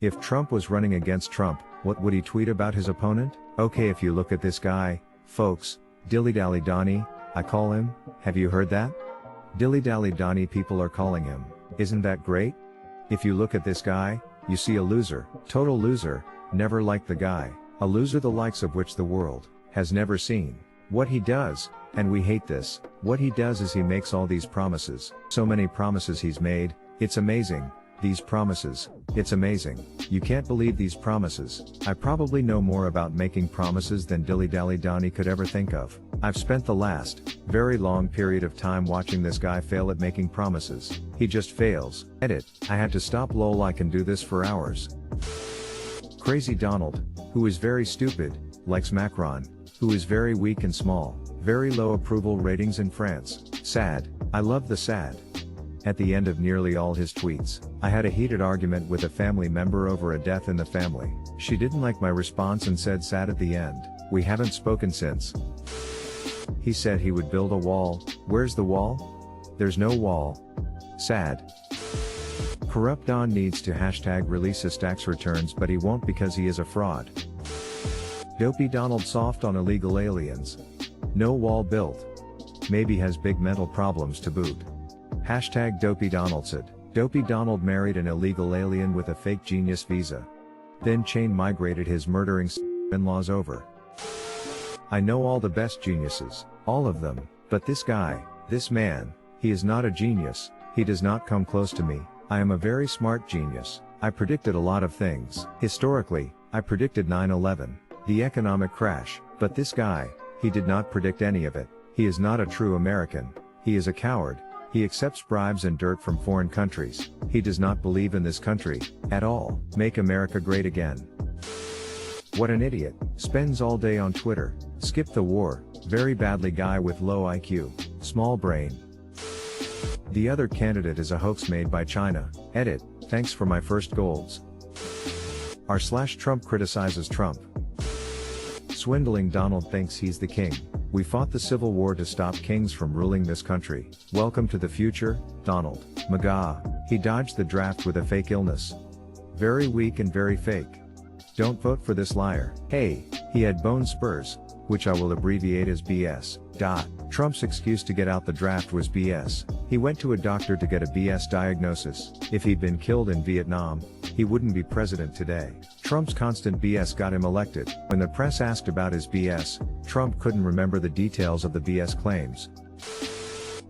If Trump was running against Trump, what would he tweet about his opponent? Okay, if you look at this guy, folks, Dilly Dally Donnie, I call him, have you heard that? Dilly Dally Donnie people are calling him, isn't that great? If you look at this guy, you see a loser, total loser, never liked the guy, a loser the likes of which the world has never seen. What he does, and we hate this, what he does is he makes all these promises, so many promises he's made, it's amazing. These promises, it's amazing. You can't believe these promises. I probably know more about making promises than Dilly Dally Donnie could ever think of. I've spent the last, very long period of time watching this guy fail at making promises. He just fails. Edit, I had to stop lol, I can do this for hours. Crazy Donald, who is very stupid, likes Macron, who is very weak and small, very low approval ratings in France. Sad, I love the sad. At the end of nearly all his tweets, I had a heated argument with a family member over a death in the family. She didn't like my response and said sad at the end. We haven't spoken since. He said he would build a wall. Where's the wall? There's no wall. Sad. Corrupt Don needs to hashtag release his tax returns, but he won't because he is a fraud. Dopey Donald soft on illegal aliens. No wall built. Maybe has big mental problems to boot. Hashtag Dopey Donald said. Dopey Donald married an illegal alien with a fake genius visa. Then chain migrated his murdering in-laws over. I know all the best geniuses, all of them, but this guy, this man, he is not a genius, he does not come close to me. I am a very smart genius. I predicted a lot of things. Historically, I predicted 9/11, the economic crash, but this guy, he did not predict any of it. He is not a true American. He is a coward. He accepts bribes and dirt from foreign countries. He does not believe in this country, at all. Make America great again. What an idiot. Spends all day on Twitter. Skip the war. Very badly guy with low IQ. Small brain. The other candidate is a hoax made by China. Edit, thanks for my first golds. r/Trump criticizes Trump. Swindling Donald thinks he's the king. We fought the Civil War to stop kings from ruling this country. Welcome to the future, Donald. MAGA. He dodged the draft with a fake illness. Very weak and very fake. Don't vote for this liar. Hey, he had bone spurs, which I will abbreviate as BS. Trump's excuse to get out the draft was BS. He went to a doctor to get a BS diagnosis. If he'd been killed in Vietnam, he wouldn't be president today. Trump's constant BS got him elected. When the press asked about his BS, Trump couldn't remember the details of the BS claims.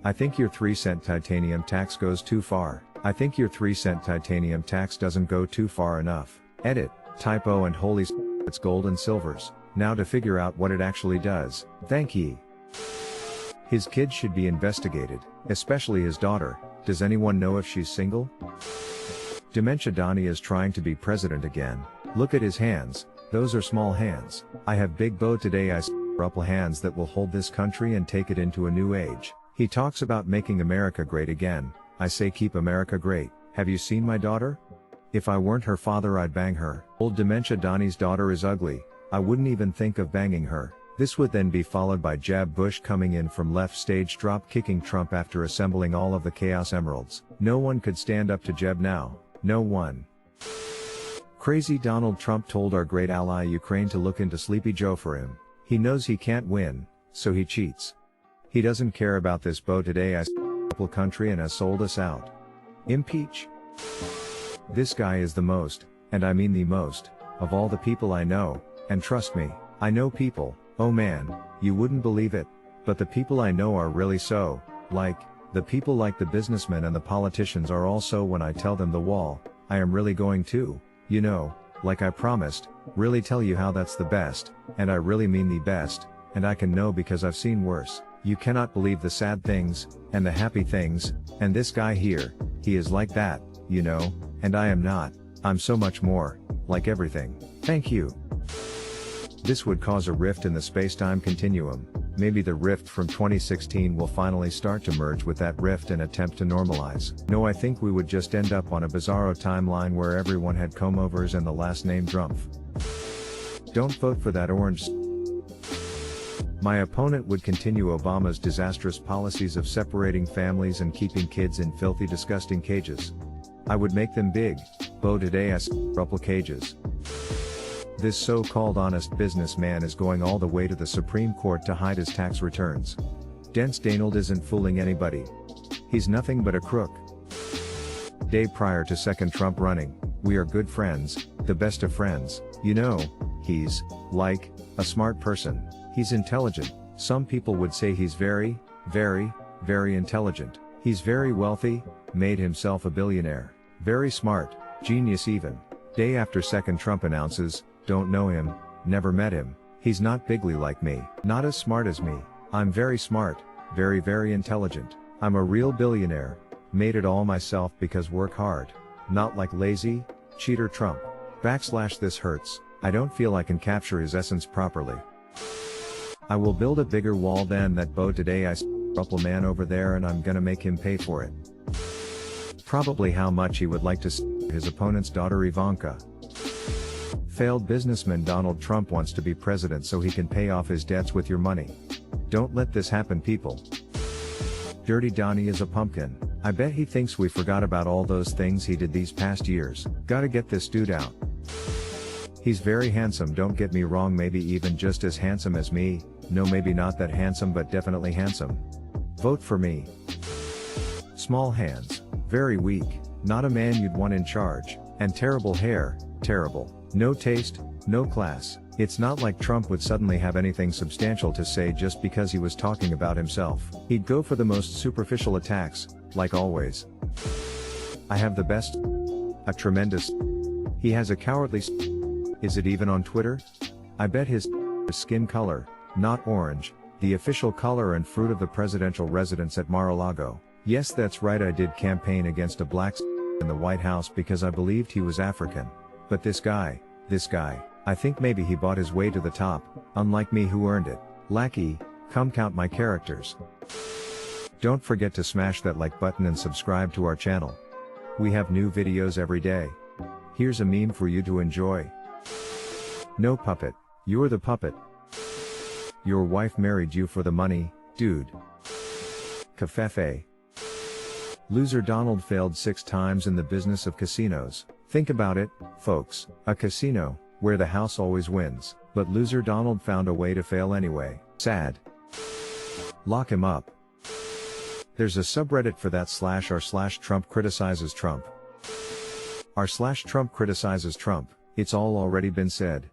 I think your 3-cent titanium tax goes too far. I think your 3-cent titanium tax doesn't go too far enough. Edit, typo and holy it's gold and silvers. Now to figure out what it actually does. Thank ye. His kids should be investigated, especially his daughter. Does anyone know if she's single? Dementia Donnie is trying to be president again. Look at his hands, those are small hands. I have big bow today, I supple hands that will hold this country and take it into a new age. He talks about making America great again. I say keep America great. Have you seen my daughter? If I weren't her father I'd bang her. Old Dementia Donnie's daughter is ugly. I wouldn't even think of banging her. This would then be followed by Jeb Bush coming in from left stage drop kicking Trump after assembling all of the Chaos Emeralds. No one could stand up to Jeb now. No one. Crazy Donald Trump told our great ally Ukraine to look into Sleepy Joe for him. He knows he can't win, so he cheats. He doesn't care about this bow today as country and has sold us out. Impeach. This guy is the most, and I mean the most, of all the people I know, and trust me, I know people, oh man, you wouldn't believe it, but the people I know are really so, like, the people like the businessmen and the politicians are also when I tell them the wall, I am really going to, you know, like I promised, really tell you how that's the best, and I really mean the best, and I can know because I've seen worse. You cannot believe the sad things, and the happy things, and this guy here, he is like that, you know, and I am not, I'm so much more, like everything. Thank you. This would cause a rift in the space-time continuum. Maybe the rift from 2016 will finally start to merge with that rift and attempt to normalize. No, I think we would just end up on a bizarro timeline where everyone had comb-overs and the last name Drumpf. Don't vote for that orange. My opponent would continue Obama's disastrous policies of separating families and keeping kids in filthy, disgusting cages. I would make them big, Bo today I couple cages. This so-called honest businessman is going all the way to the Supreme Court to hide his tax returns. Dense Danald isn't fooling anybody. He's nothing but a crook. Day prior to second Trump running, we are good friends, the best of friends, you know, he's, like, a smart person, he's intelligent, some people would say he's very, very, very intelligent, he's very wealthy, made himself a billionaire, very smart, genius even. Day after second Trump announces, don't know him, never met him, he's not bigly like me, not as smart as me, I'm very smart, very very intelligent, I'm a real billionaire, made it all myself because work hard, not like lazy, cheater Trump. This hurts, I don't feel I can capture his essence properly. I will build a bigger wall than that Bo today I couple man over there and I'm gonna make him pay for it. Probably how much he would like to his opponent's daughter Ivanka. Failed businessman Donald Trump wants to be president so he can pay off his debts with your money. Don't let this happen, people. Dirty Donnie is a pumpkin. I bet he thinks we forgot about all those things he did these past years. Gotta get this dude out. He's very handsome, don't get me wrong, maybe even just as handsome as me, no maybe not that handsome but definitely handsome. Vote for me. Small hands, very weak, not a man you'd want in charge, and terrible hair, terrible, no taste, no class. It's not like Trump would suddenly have anything substantial to say just because he was talking about himself. He'd go for the most superficial attacks, like always. I have the best, a tremendous, he has a cowardly, is it even on Twitter? I bet his skin color, not orange, the official color and fruit of the presidential residence at Mar-a-Lago. Yes, that's right, I did campaign against a black in the White House because I believed he was African. But this guy, I think maybe he bought his way to the top, unlike me who earned it. Lackey, come count my characters. Don't forget to smash that like button and subscribe to our channel. We have new videos every day. Here's a meme for you to enjoy. No puppet, you're the puppet. Your wife married you for the money, dude. Cafefe. Loser Donald failed 6 times in the business of casinos. Think about it, folks, a casino, where the house always wins, but loser Donald found a way to fail anyway. Sad. Lock him up. There's a subreddit for that r/Trump criticizes Trump. r/Trump criticizes Trump, it's all already been said.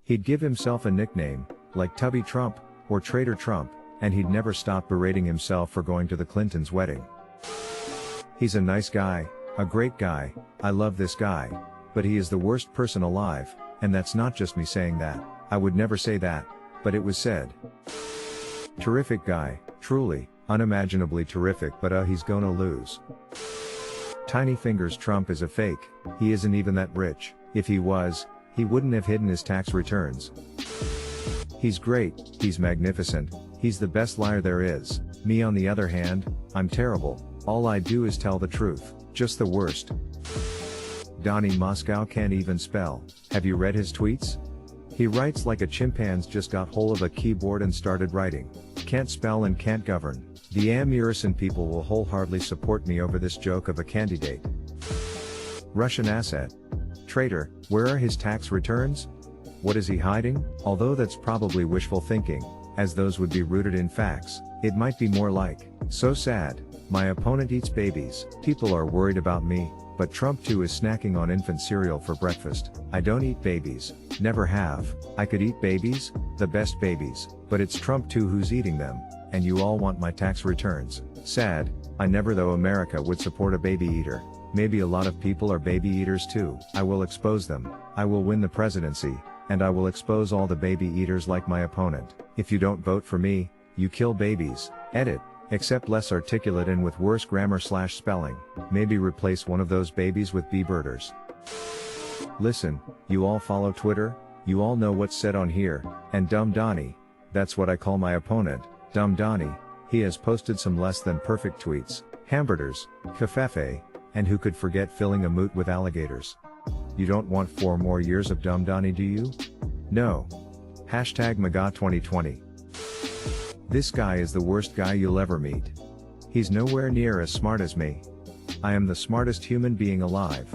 He'd give himself a nickname, like Tubby Trump, or Traitor Trump, and he'd never stop berating himself for going to the Clintons' wedding. He's a nice guy, a great guy, I love this guy, but he is the worst person alive, and that's not just me saying that, I would never say that, but it was said. Terrific guy, truly, unimaginably terrific, but he's gonna lose. Tiny Fingers Trump is a fake, he isn't even that rich, if he was, he wouldn't have hidden his tax returns. He's great, he's magnificent, he's the best liar there is. Me on the other hand, I'm terrible, all I do is tell the truth, just the worst. Donnie Moscow can't even spell, have you read his tweets? He writes like a chimpanzee just got hold of a keyboard and started writing. Can't spell and can't govern. The Amurison people will wholeheartedly support me over this joke of a candidate. Russian asset. Traitor, where are his tax returns? What is he hiding? Although that's probably wishful thinking, as those would be rooted in facts, it might be more like, so sad, my opponent eats babies. People are worried about me, but Trump too is snacking on infant cereal for breakfast. I don't eat babies, never have. I could eat babies, the best babies, but it's Trump too who's eating them, and you all want my tax returns. Sad, I never though America would support a baby eater. Maybe a lot of people are baby eaters too. I will expose them. I will win the presidency, and I will expose all the baby eaters like my opponent. If you don't vote for me, you kill babies. Edit. Except less articulate and with worse grammar/spelling. Maybe replace one of those babies with bee-birders. Listen, you all follow Twitter, you all know what's said on here, and Dumb Donnie, that's what I call my opponent, Dumb Donnie, he has posted some less than perfect tweets, hamburgers, cafefe, and who could forget filling a moot with alligators. You don't want 4 more years of Dumb Donnie, do you? No. #MAGA 2020. This guy is the worst guy you'll ever meet. He's nowhere near as smart as me. I am the smartest human being alive.